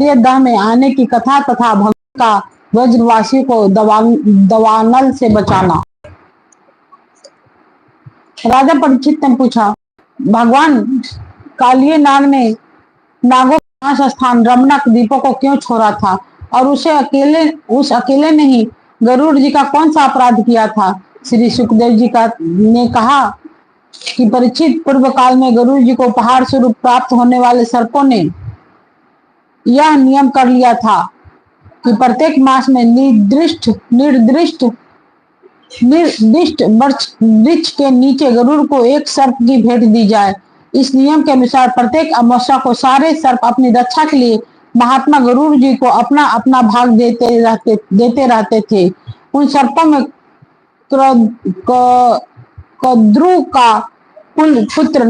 ये दह में आने की कथा तथा भगवान का ब्रजवासी को दवानल से बचाना। राजा परीक्षित ने पूछा, भगवान कालिये नाग ने नागों का नाश स्थान रमणक द्वीपों को क्यों छोड़ा था और उस अकेले ने ही गरुड़ जी का कौन सा अपराध किया था? श्री सुखदेव जी ने कहा कि परीक्षित, पूर्व काल में गरुड़ जी को उपहार स्वरूप प्राप्त होने वाले सर्पों ने यह नियम कर लिया था कि प्रत्येक मास में निर्दिष्ट वृक्ष के नीचे गरुड़ को एक सर्प की भेंट दी जाए। इस नियम के अनुसार प्रत्येक अमावस्या को सारे सर्प अपनी रक्षा के लिए महात्मा गरुड़ जी को अपना अपना भाग देते रहते थे। उन सर्पों में कद्रु का पुत्र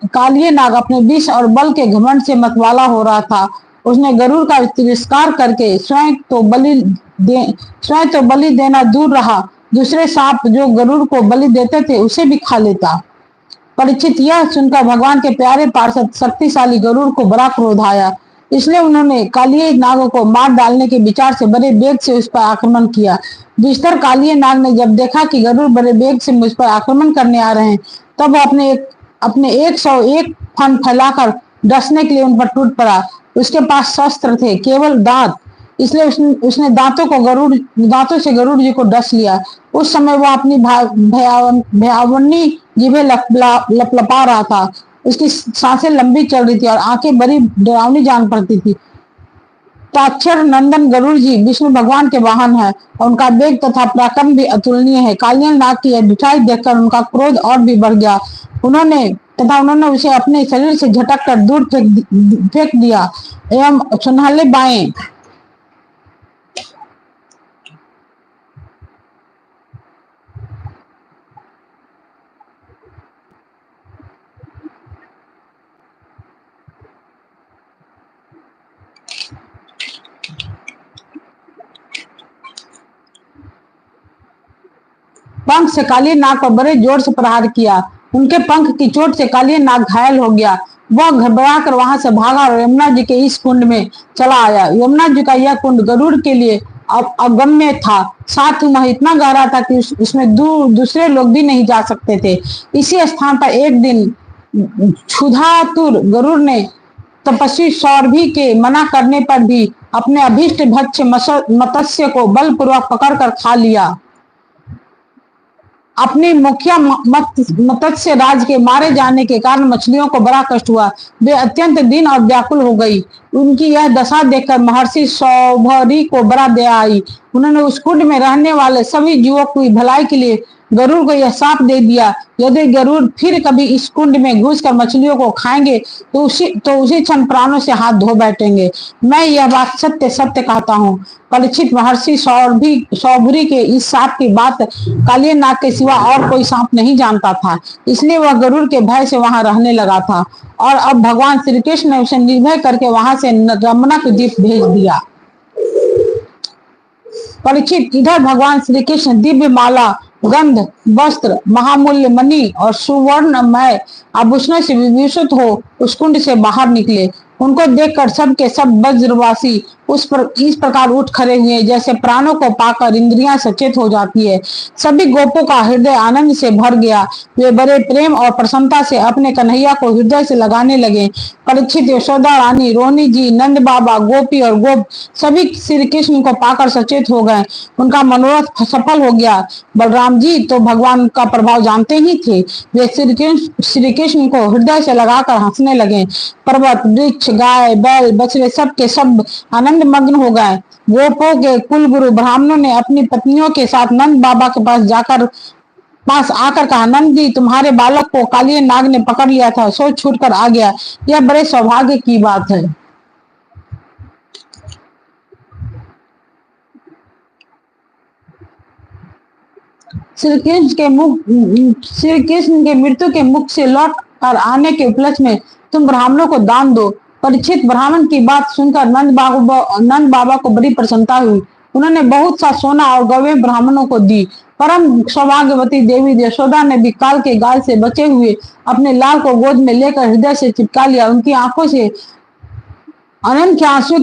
कालिये नाग अपने विष और बल के घमंड से मतवाला हो रहा था। उसने गरुड़ का तिरस्कार करके स्वयं तो बलि देना दूर रहा, दूसरे सांप जो गरुड़ को बलि देते थे उसे भी खा लेता। परीक्षित, यह सुनकर भगवान के प्यारे पार्षद शक्तिशाली गरुड़ को बड़ा क्रोध आया, इसलिए उन्होंने कालिये नाग को मार डालने के विचार से बड़े वेग से उस पर आक्रमण किया। विस्तर कालिये नाग ने जब देखा कि गरुड़ बड़े वेग से मुझ पर आक्रमण करने आ रहे हैं, तब अपने 101 फन फैलाकर डसने के लिए उन पर टूट पड़ा। उसके पास शस्त्र थे, केवल दांत, इसलिए उसने दांतों से गरुड़ जी को डस लिया। उस समय वह अपनी भयावनी जीभें लपलपा रहा था। उसकी सांसें लंबी चल रही थी और आंखें बड़ी डरावनी जान पड़ती थी। ताक्षर नंदन गरुड़ जी विष्णु भगवान के वाहन है और उनका वेग तथा पराक्रम भी अतुलनीय है। कालिये नाग की यह ढिठाई देखकर उनका क्रोध और भी बढ़ गया। उन्होंने उसे अपने शरीर से झटक कर दूर फेंक दिया एवं सुनहले बाएं पंख से कालिये नाग पर बड़े जोर से प्रहार किया। उनके पंख की चोट से कालिये नाग घायल हो गया। वह घबराकर वहां से भागा और यमुना जी के इस कुंड में चला आया। यमुना जी का यह कुंड गरुड़ के लिए अगम्य था, साथ ही वह इतना गहरा था कि उसमें दूसरे लोग भी नहीं जा सकते थे। इसी स्थान पर एक दिन क्षुधातुर गरुड़ ने तपस्वी सौरभी के मना करने पर भी अपने अभीष्ट भक्ष्य मत्स्य को बलपूर्वक पकड़कर खा लिया। अपने मुखिया मत्स्य राज के मारे जाने के कारण मछलियों को बड़ा कष्ट हुआ। वे अत्यंत दीन और व्याकुल हो गई। उनकी यह दशा देखकर महर्षि सौभरी को बड़ा दया आई। उन्होंने उस कुंड में रहने वाले सभी जीवों की भलाई के लिए गरुड़ को यह शाप दे दिया, यदि गरुड़ फिर कभी इस कुंड में घुसकर मछलियों को खाएंगे तो उसी क्षण प्राणों से हाथ धो बैठेंगे। मैं यह बात सत्य सत्य कहता हूँ। परीक्षित, महर्षि सौभरी के इस शाप की बात कालिये नाग के सिवा और कोई सांप नहीं जानता था, इसलिए वह गरुड़ के भय से वहां रहने लगा था। और अब भगवान श्री कृष्ण ने उसे निर्भय करके वहां से रमणक द्वीप भेज दिया। परीक्षित, इधर भगवान श्री कृष्ण दिव्य माला, गंध, वस्त्र, महामूल्य मणि और सुवर्णमय आभूषणों से विभूषित हो उस कुंड से बाहर निकले। उनको देखकर सब के सब ब्रजवासी इस प्रकार उठ खड़े हुए जैसे प्राणों को पाकर इंद्रियां सचेत हो जाती है। सभी गोपों का हृदय आनंद से भर गया। वे बड़े प्रेम और प्रसन्नता से अपने कन्हैया को हृदय से लगाने लगे। परीक्षित, यशोदा रानी, रोहिणी जी, नंद बाबा, गोपी और गोप सभी श्री कृष्ण को पाकर सचेत हो गए। उनका मनोरथ सफल हो गया। बलराम जी तो भगवान का प्रभाव जानते ही थे। वे श्री कृष्ण को हृदय से लगाकर हंसने लगे। पर्वत, वृक्ष, गाय, बैल, बछड़े सब के सब आनंद मग्न हो गए। गोपों के कुल गुरु ब्राह्मणों ने अपनी पत्नियों के साथ नंद बाबा के पास आकर कहा, नंद जी, तुम्हारे बालक को कालिये नाग ने पकड़ लिया था, सो छूटकर आ गया। यह बड़े सौभाग्य की बात है। श्री कृष्ण के मृत्यु के मुख से लौट कर आने के उपलक्ष्य में तुम ब्राह्मणों को दान दो। परीक्षित, ब्राह्मण की बात सुनकर नंद बाबा को बड़ी प्रसन्नता हुई। उन्होंने बहुत सा सोना और गौवें ब्राह्मणों को दी। परम सौभाग्यवती देवी यशोदा ने भी काल के गाल से बचे हुए अपने लाल को गोद में लेकर हृदय से चिपका लिया। उनकी आंखों से आनंद के आंसू